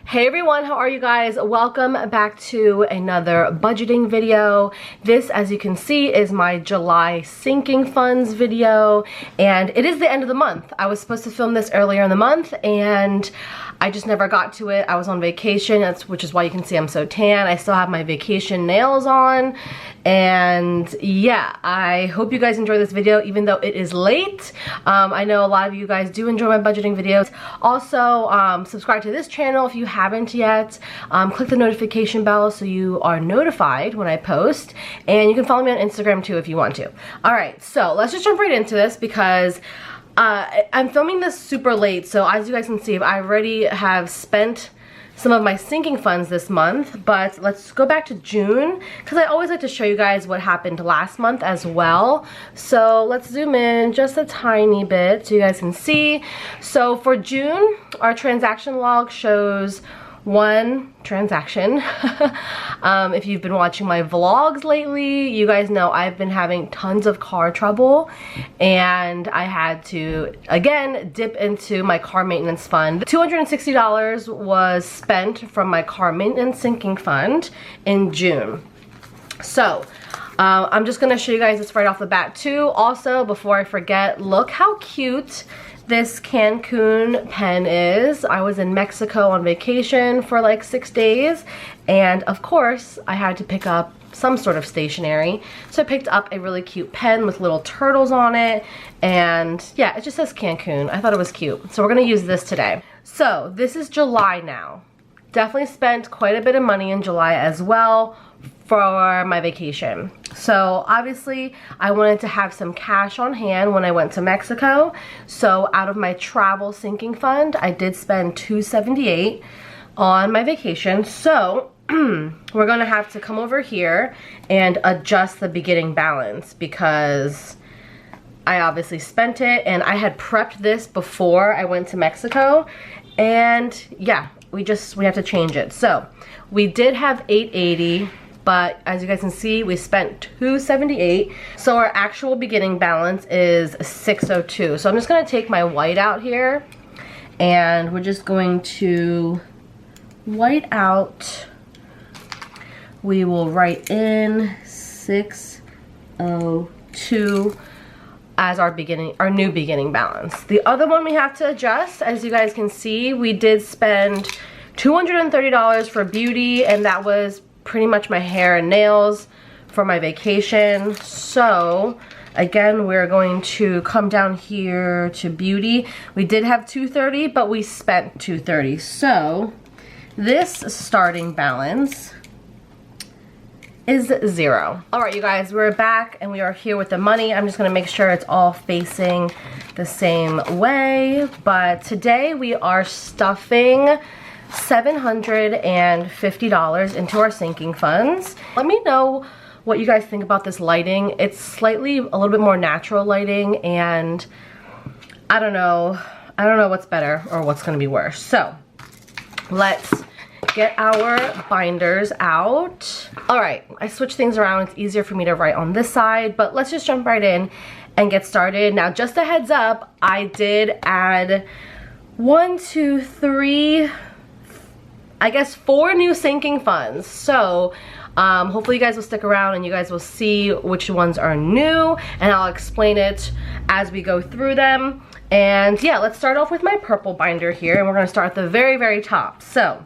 Hey everyone, how are you guys? Welcome back to another budgeting video. This, as you can see, is my July sinking funds video, and it is the end of the month. I was supposed to film this earlier in the month and I just never got to it. I was on vacation, which is why you can see I'm so tan. I still have my vacation nails on, and yeah, I hope you guys enjoy this video even though it is late. I know a lot of you guys do enjoy my budgeting videos. Also, subscribe to this channel if you haven't yet. Click the notification bell so you are notified when I post, and you can follow me on Instagram too if you want to. Alright, so let's just jump right into this because I'm filming this super late, so as you guys can see, I already have spent some of my sinking funds this month, but let's go back to June because I always like to show you guys what happened last month as well. So let's zoom in just a tiny bit so you guys can see. So for June, our transaction log shows one transaction. If you've been watching my vlogs lately, you guys know I've been having tons of car trouble, and I had to again dip into my car maintenance fund. $260 was spent from my car maintenance sinking fund in June. So I'm just gonna show you guys this right off the bat too. Also, before I forget, look how cute this Cancun pen is. I was in Mexico on vacation for like 6 days, and of course I had to pick up some sort of stationery, so I picked up a really cute pen with little turtles on it, and yeah, it just says Cancun. I thought it was cute, so we're gonna use this today. So this is July now. Definitely spent quite a bit of money in July as well for my vacation. So obviously I wanted to have some cash on hand when I went to Mexico. So out of my travel sinking fund, I did spend $278 on my vacation. So we're gonna have to come over here and adjust the beginning balance because I obviously spent it, and I had prepped this before I went to Mexico, and yeah, we have to change it. So we did have $880, but as you guys can see, we spent $278. So our actual beginning balance is $602. So I'm just gonna take my white out here, and we're just going to white out. We will write in 602 as our new beginning balance. The other one we have to adjust, as you guys can see, we did spend $230 for beauty, and that was pretty much my hair and nails for my vacation. So again, we're going to come down here to beauty. We did have $230, but we spent $230. So this starting balance is $0. All right, you guys, we're back and we are here with the money. I'm just gonna make sure it's all facing the same way. But today we are stuffing $750 into our sinking funds. Let me know what you guys think about this lighting. It's slightly a little bit more natural lighting, and I don't know what's better or what's gonna be worse. So let's get our binders out. All right, I switched things around. It's easier for me to write on this side, but let's just jump right in and get started. Now, just a heads up, I did add 1, 2, 3, I guess 4 new sinking funds. So hopefully you guys will stick around and you guys will see which ones are new, and I'll explain it as we go through them. And yeah, let's start off with my purple binder here, and we're gonna start at the very, very top. So,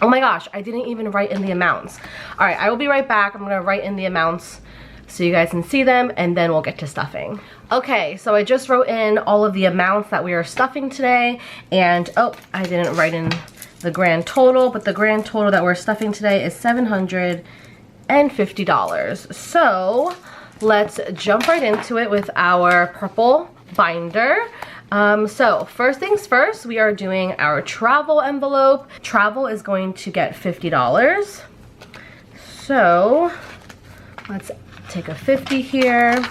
oh my gosh, I didn't even write in the amounts. All right, I will be right back. I'm gonna write in the amounts so you guys can see them, and then we'll get to stuffing. Okay, so I just wrote in all of the amounts that we are stuffing today, and oh, I didn't write in the grand total, but the grand total that we're stuffing today is $750. So let's jump right into it with our purple binder. So first things first, we are doing our travel envelope. Travel is going to get $50. So let's take a 50 here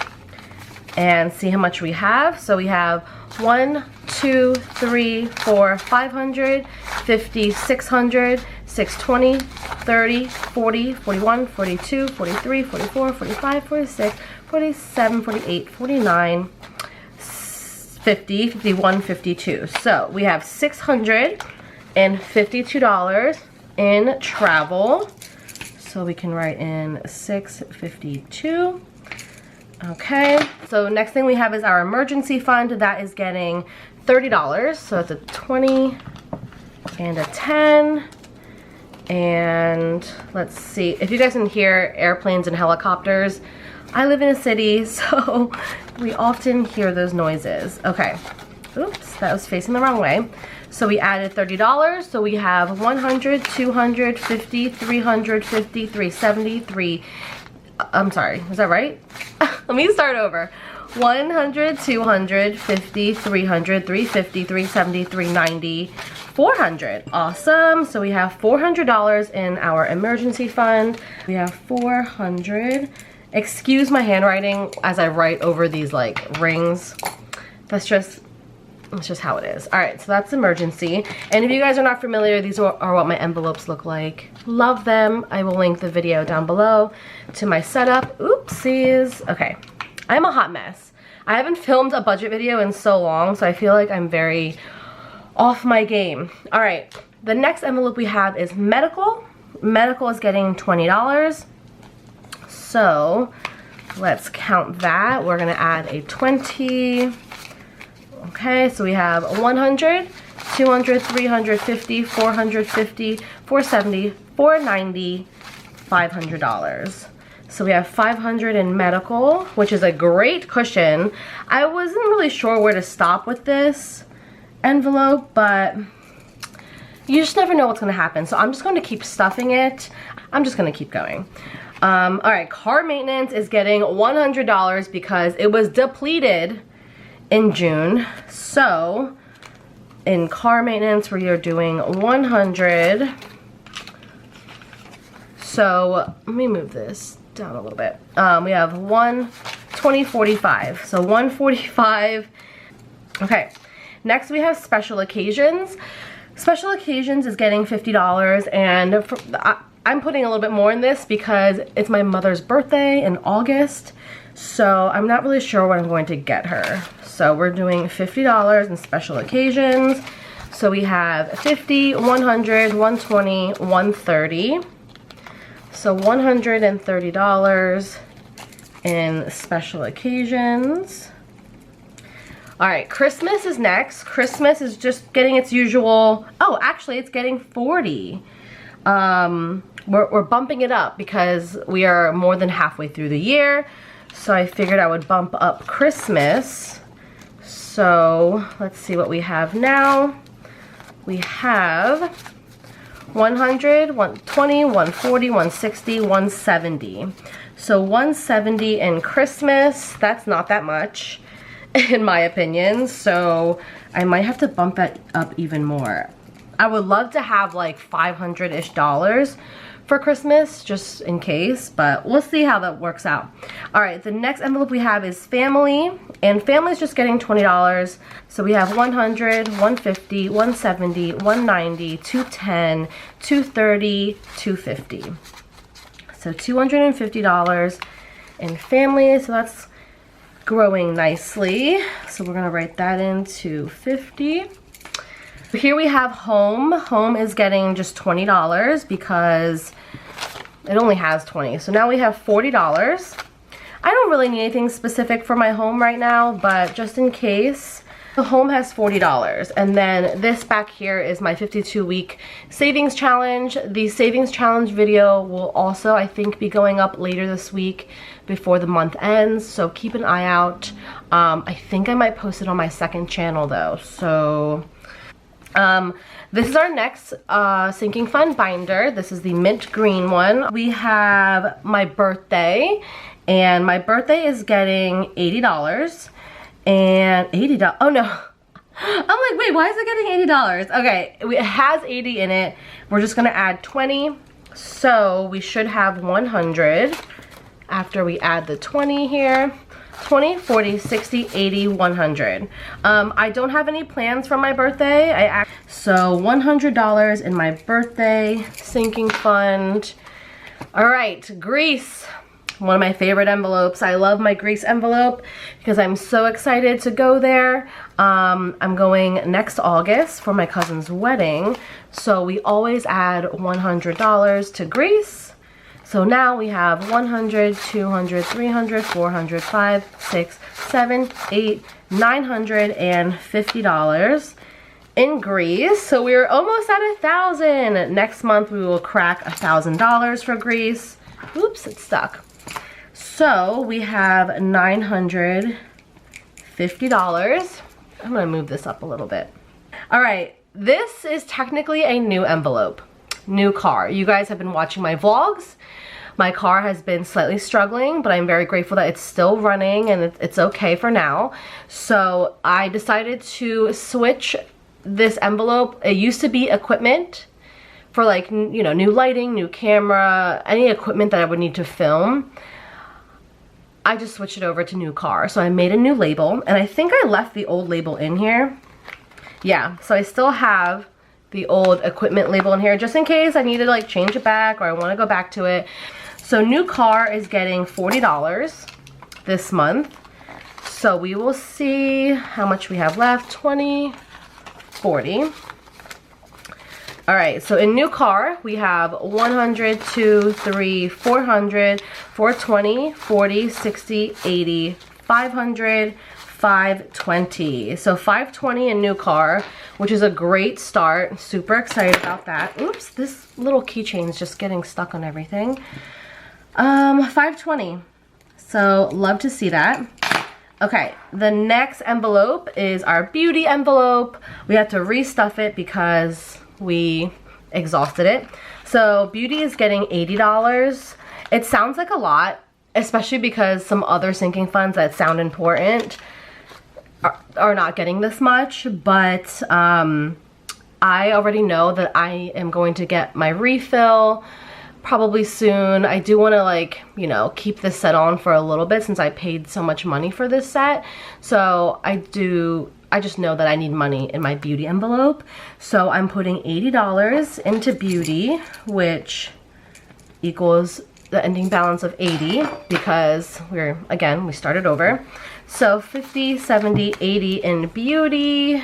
and see how much we have. So we have 1, 2, 3, 4, 500, 50, 600, 620, 30, 40, 41, 42, 43, 44, 45, 46, 47, 48, 49, 50, 51, 52. So we have 600 $52 in travel. So we can write in $652. Okay, so next thing we have is our emergency fund. That is getting $30. So it's a 20 and a 10. And let's see, if you guys can hear airplanes and helicopters, I live in a city, so we often hear those noises. Okay, oops, that was facing the wrong way. So we added $30, so we have 100, 250, 350, 373. I'm sorry, is that right? Let me start over. 100, 200, 50, 300, 350, 370, 390, 400. Awesome. So we have $400 in our emergency fund. We have 400. Excuse my handwriting as I write over these like rings. That's just how it is. All right, so that's emergency. And if you guys are not familiar, these are what my envelopes look like. Love them. I will link the video down below to my setup. Oopsies. Okay, I'm a hot mess. I haven't filmed a budget video in so long, so I feel like I'm very off my game. All right, the next envelope we have is medical. Medical is getting $20. So let's count that. We're gonna add a 20. Okay, so we have 100, 200, 350, 450, 470, 490, $500. So we have 500 in medical, which is a great cushion. I wasn't really sure where to stop with this envelope, but you just never know what's gonna happen. So I'm just going to keep stuffing it. I'm just gonna keep going. All right, car maintenance is getting $100 because it was depleted in June. So in car maintenance we are doing 100. So let me move this down a little bit. We have 20, 45. So 145. Okay, next we have special occasions. Special occasions is getting $50, and I'm putting a little bit more in this because it's my mother's birthday in August, so I'm not really sure what I'm going to get her. So we're doing $50 in special occasions. So we have 50, 100, 120, 130. So $130 in special occasions. All right, Christmas is next. Christmas is just getting its usual, oh, actually it's getting 40. We're bumping it up because we are more than halfway through the year. So I figured I would bump up Christmas. So let's see what we have now. We have 100, 120, 140, 160, 170. So 170 in Christmas, that's not that much in my opinion. So I might have to bump that up even more. I would love to have like $500-ish for Christmas, just in case, but we'll see how that works out. All right, the next envelope we have is family, and family is just getting $20. So we have 100, 150, 170, 190, 210, 230, 250. So $250 in family, so that's growing nicely. So we're gonna write that into 50. Here we have home. Home is getting just $20 because it only has 20. So now we have $40. I don't really need anything specific for my home right now, but just in case, the home has $40. And then this back here is my 52-week savings challenge. The savings challenge video will also, I think, be going up later this week before the month ends, so keep an eye out. I think I might post it on my second channel though. So this is our next sinking fund binder. This is the mint green one. We have my birthday, and my birthday is getting $80. And $80, oh no. I'm like, wait, why is it getting $80? Okay, it has 80 in it. We're just gonna add 20. So we should have 100 after we add the 20 here. 20, 40, 60, 80, 100. I don't have any plans for my birthday. So $100 in my birthday sinking fund. All right, Greece. One of my favorite envelopes. I love my Greece envelope because I'm so excited to go there. I'm going next August for my cousin's wedding. So we always add $100 to Greece. So now we have 100, 200, 300, 400, 5, 6, 7, 8, $950 in Greece. So we're almost at 1,000. Next month we will crack $1,000 for Greece. Oops, it's stuck. So we have $950. I'm gonna move this up a little bit. All right, this is technically a new envelope, new car. You guys have been watching my vlogs. My car has been slightly struggling, but I'm very grateful that it's still running and it's okay for now. So I decided to switch this envelope. It used to be equipment for, like, you know, new lighting, new camera, any equipment that I would need to film. I just switched it over to new car. So I made a new label, and I think I left the old label in here. Yeah, so I still have the old equipment label in here just in case I need to, like, change it back or I want to go back to it. So new car is getting $40 this month. So we will see how much we have left. 20, 40. All right, so in new car, we have 100, 2, 3, 400, 420, 40, 60, 80, 500, 520. So 520 in new car, which is a great start. Super excited about that. Oops, this little keychain is just getting stuck on everything. 520. So love to see that. Okay, the next envelope is our beauty envelope. We have to restuff it because we exhausted it. So beauty is getting $80. It sounds like a lot, especially because some other sinking funds that sound important are not getting this much, but I already know that I am going to get my refill probably soon. I do want to, like, you know, keep this set on for a little bit since I paid so much money for this set. So I just know that I need money in my beauty envelope. So I'm putting $80 into beauty, which equals the ending balance of 80 because we started over. So 50, 70, 80 in beauty.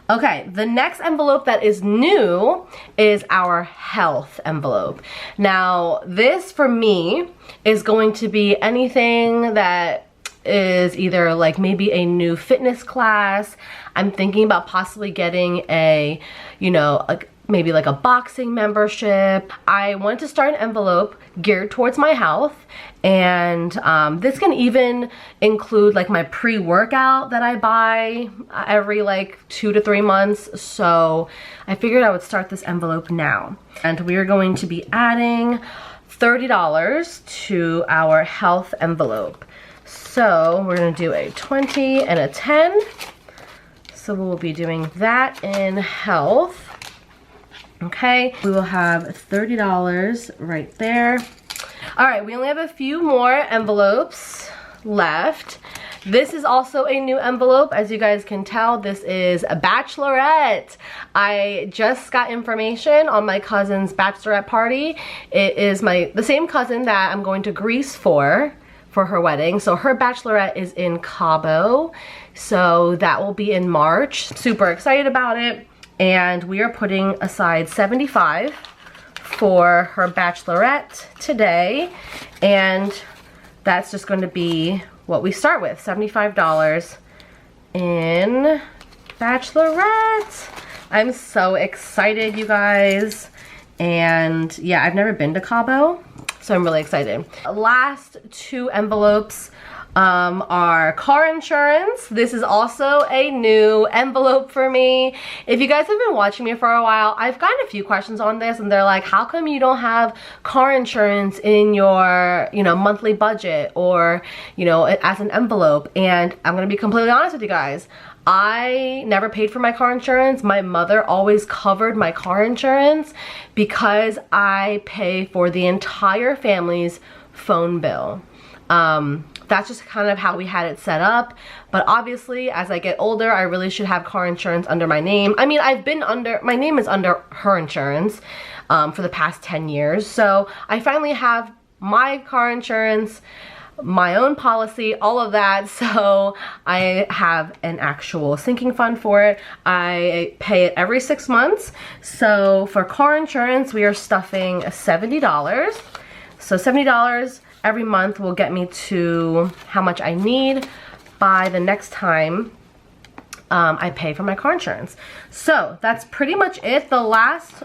Okay, the next envelope that is new is our health envelope. Now, this for me is going to be anything that is either like maybe a new fitness class. I'm thinking about possibly getting a, you know, maybe like a boxing membership. I want to start an envelope geared towards my health, and this can even include like my pre-workout that I buy every like 2 to 3 months. So I figured I would start this envelope now, and we are going to be adding $30 to our health envelope. So we're gonna do a 20 and a 10. So we'll be doing that in health. Okay, we will have $30 right there. All right, we only have a few more envelopes left. This is also a new envelope. As you guys can tell, this is a bachelorette. I just got information on my cousin's bachelorette party. It is the same cousin that I'm going to Greece for her wedding. So her bachelorette is in Cabo. So that will be in March. Super excited about it. And we are putting aside $75 for her bachelorette today. And that's just going to be what we start with, $75 in bachelorette. I'm so excited, you guys. And yeah, I've never been to Cabo, so I'm really excited. Last 2 envelopes are car insurance. This is also a new envelope for me. If you guys have been watching me for a while, I've gotten a few questions on this, and they're like, how come you don't have car insurance in your, you know, monthly budget or, you know, as an envelope? And I'm gonna be completely honest with you guys. I never paid for my car insurance. My mother always covered my car insurance because I pay for the entire family's phone bill. That's just kind of how we had it set up. But obviously, as I get older, I really should have car insurance under my name. I mean, my name is under her insurance for the past 10 years. So I finally have my car insurance, my own policy, all of that. So I have an actual sinking fund for it. I pay it every 6 months. So for car insurance, we are stuffing $70. So $70 every month will get me to how much I need by the next time I pay for my car insurance. So that's pretty much it. The last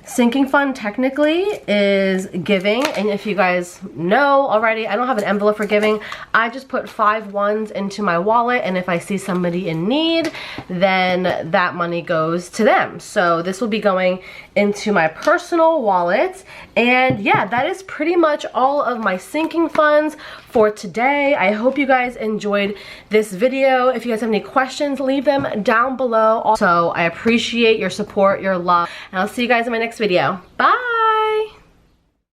sinking fund technically is giving, and if you guys know already, I don't have an envelope for giving. I just put 5 ones into my wallet, and if I see somebody in need, then that money goes to them. So this will be going into my personal wallet. And yeah, that is pretty much all of my sinking funds for today. I hope you guys enjoyed this video. If you guys have any questions, leave them down below. Also, I appreciate your support, your love, and I'll see you guys in my next video. Bye!